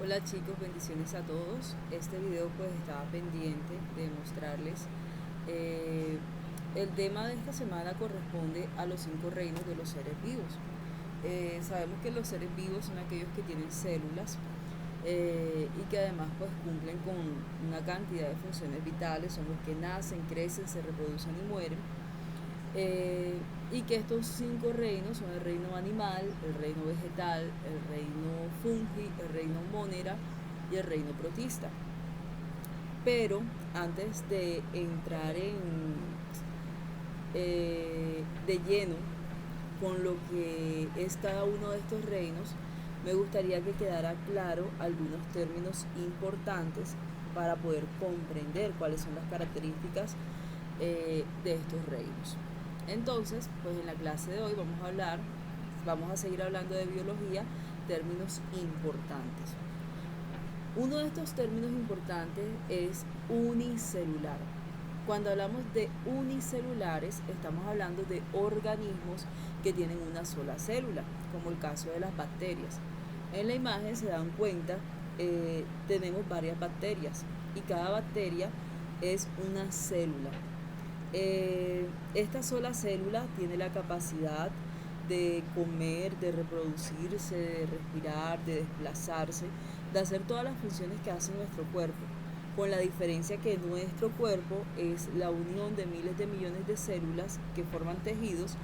Hola chicos, bendiciones a todos. Este video pues estaba pendiente de mostrarles el tema de esta semana corresponde a los 5 reinos de los seres vivos. Sabemos que los seres vivos son aquellos que tienen células y que además pues cumplen con una cantidad de funciones vitales, son los que nacen, crecen, se reproducen y mueren. Y que estos 5 reinos son el reino animal, el reino vegetal, el reino fungi, el reino monera y el reino protista. Pero antes de entrar de lleno con lo que es cada uno de estos reinos, me gustaría que quedara claro algunos términos importantes para poder comprender cuáles son las características de estos reinos. Entonces, pues en la clase de hoy vamos a seguir hablando de biología, términos importantes. Uno de estos términos importantes es unicelular. Cuando hablamos de unicelulares, estamos hablando de organismos que tienen una sola célula, como el caso de las bacterias. En la imagen se dan cuenta, tenemos varias bacterias y cada bacteria es una célula. Esta sola célula tiene la capacidad de comer, de reproducirse, de respirar, de desplazarse, de hacer todas las funciones que hace nuestro cuerpo, con la diferencia que nuestro cuerpo es la unión de miles de millones de células que forman tejidos,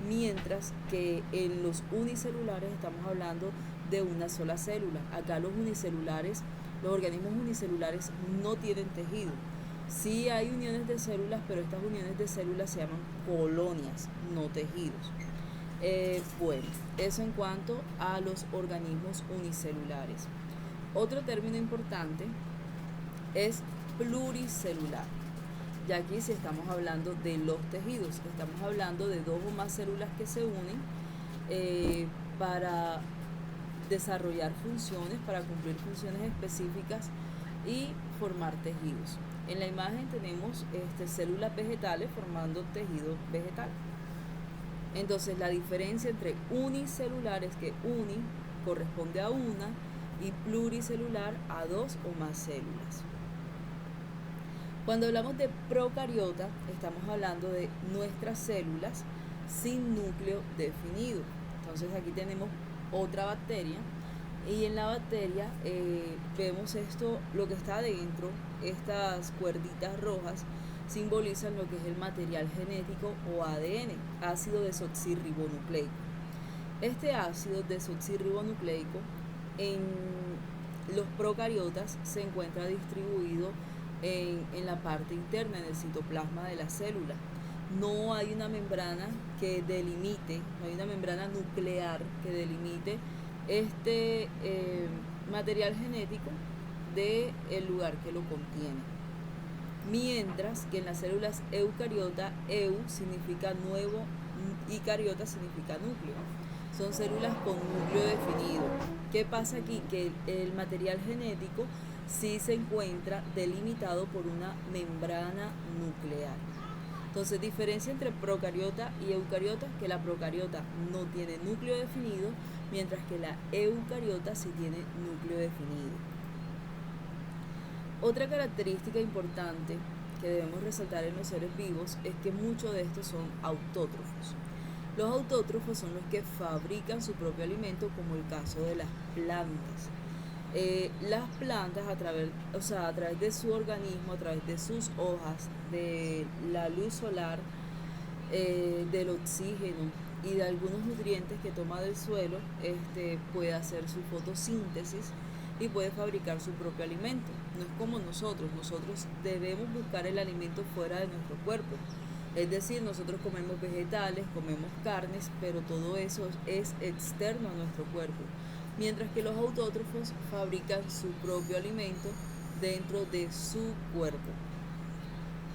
mientras que en los unicelulares estamos hablando de una sola célula. Acá los organismos unicelulares no tienen tejido. Sí hay uniones de células, pero estas uniones de células se llaman colonias, no tejidos. Bueno, eso en cuanto a los organismos unicelulares. Otro término importante es pluricelular. Ya aquí si estamos hablando de los tejidos, estamos hablando de 2 o más células que se unen para desarrollar funciones, para cumplir funciones específicas y formar tejidos. En la imagen tenemos células vegetales formando tejido vegetal. Entonces la diferencia entre unicelular es que uni corresponde a una y pluricelular a 2 o más células. Cuando hablamos de procariota, estamos hablando de nuestras células sin núcleo definido. Entonces aquí tenemos otra bacteria y en la bacteria vemos esto, lo que está adentro, estas cuerditas rojas simbolizan lo que es el material genético o ADN, ácido desoxirribonucleico. Este ácido desoxirribonucleico en los procariotas se encuentra distribuido en la parte interna, en el citoplasma de la célula. No hay una membrana que delimite, no hay una membrana nuclear que delimite este material genético del lugar que lo contiene. Mientras que en las células eucariota, eu significa nuevo y cariota significa núcleo. Son células con núcleo definido. ¿Qué pasa aquí? Que el material genético sí se encuentra delimitado por una membrana nuclear. Entonces, diferencia entre procariota y eucariota, que la procariota no tiene núcleo definido, mientras que la eucariota sí tiene núcleo definido. Otra característica importante que debemos resaltar en los seres vivos es que muchos de estos son autótrofos. Los autótrofos son los que fabrican su propio alimento, como el caso de las plantas. Las plantas a través de su organismo, a través de sus hojas, de la luz solar, del oxígeno y de algunos nutrientes que toma del suelo, puede hacer su fotosíntesis y puede fabricar su propio alimento. No es como nosotros debemos buscar el alimento fuera de nuestro cuerpo. Es decir, nosotros comemos vegetales, comemos carnes, pero todo eso es externo a nuestro cuerpo. Mientras que los autótrofos fabrican su propio alimento dentro de su cuerpo.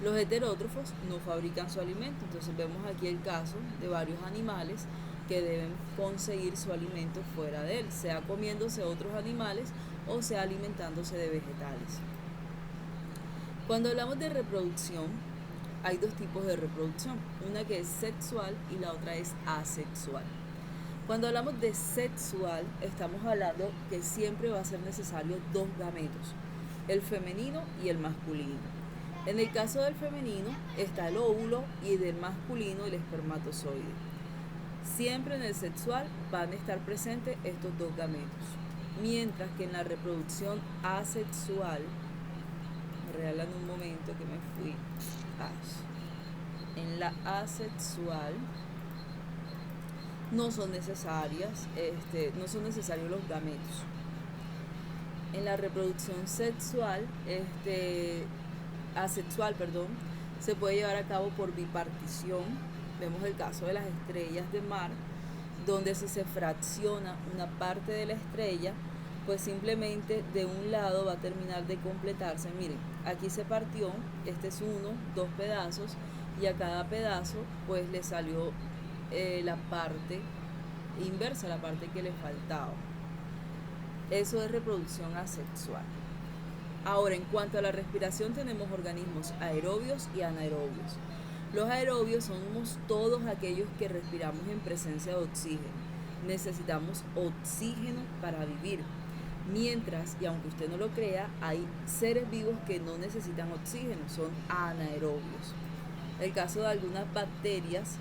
Los heterótrofos no fabrican su alimento, entonces vemos aquí el caso de varios animales que deben conseguir su alimento fuera de él, sea comiéndose otros animales o sea alimentándose de vegetales. Cuando hablamos de reproducción, hay 2 tipos de reproducción, una que es sexual y la otra es asexual. Cuando hablamos de sexual, estamos hablando que siempre va a ser necesario dos gametos, el femenino y el masculino. En el caso del femenino está el óvulo y del masculino el espermatozoide. Siempre en el sexual van a estar presentes estos dos gametos, mientras que en la reproducción asexual, me regalan un momento que me fui, en la asexual no son necesarios los gametos. En la reproducción sexual, asexual, se puede llevar a cabo por bipartición. Vemos el caso de las estrellas de mar, donde si se fracciona una parte de la estrella, pues simplemente de un lado va a terminar de completarse. Miren, aquí se partió, este es dos pedazos, y a cada pedazo pues le salió la parte inversa, la parte que le faltaba. Eso es reproducción asexual. Ahora, en cuanto a la respiración, tenemos organismos aerobios y anaerobios. Los aerobios somos todos aquellos que respiramos en presencia de oxígeno. Necesitamos oxígeno para vivir. Mientras, y aunque usted no lo crea, hay seres vivos que no necesitan oxígeno, son anaerobios. El caso de algunas bacterias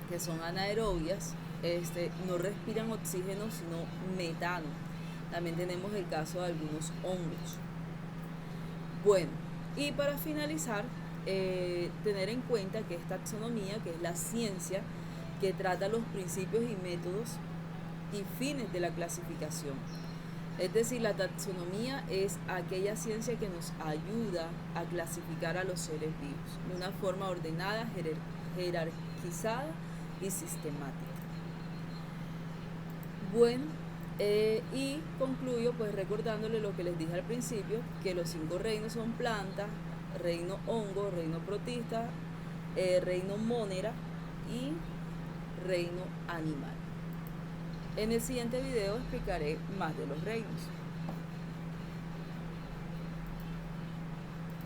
que son anaerobias, no respiran oxígeno sino metano. También tenemos el caso de algunos hongos. Bueno, y para finalizar, tener en cuenta que esta taxonomía, que es la ciencia que trata los principios y métodos y fines de la clasificación. Es decir, la taxonomía es aquella ciencia que nos ayuda a clasificar a los seres vivos de una forma ordenada, jerarquizada y sistemática. Bueno, y concluyo pues recordándole lo que les dije al principio, que los 5 reinos son planta, reino hongo, reino protista, reino monera y reino animal. En el siguiente video explicaré más de los reinos.